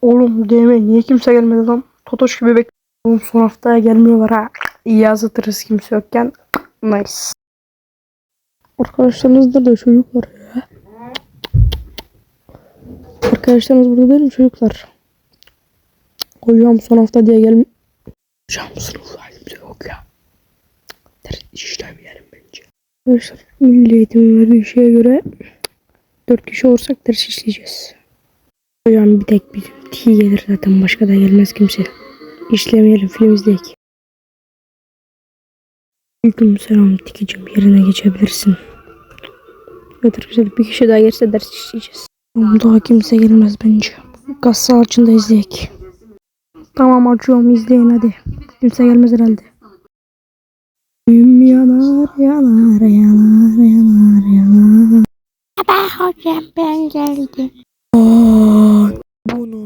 Oğlum deme, niye kimse gelmedi lan? Totoş gibi bekliyorum. Oğlum son haftaya gelmiyorlar ha. İyi azıtırız kimse yokken. Nice. Arkadaşlarınızdır da çocuklar ya. Arkadaşlarınız burada değil mi çocuklar? Hocam son hafta diye gelmiyor. Hocam sınıfta kimse yok ya. Ders işlemeyelim bence. Arkadaşlar milli eğitim verdiği şeye göre 4 kişi olursak ders işleyeceğiz. Hocam bir tek bir T gelir zaten, başka da gelmez kimse. İşlemeyelim, film izleyek. Aleykümselam Tikicim, yerine geçebilirsin. Evet arkadaşlar, bir kişi daha gelirse ders işleyeceğiz. Daha kimse gelmez bence. Gaz sağlıcında izleyek. Tamam açıyorum, izleyin hadi. Kimse gelmez herhalde. Yanar yanar yanar yanar yanar. Baba hocam ben geldim. Aa, bunu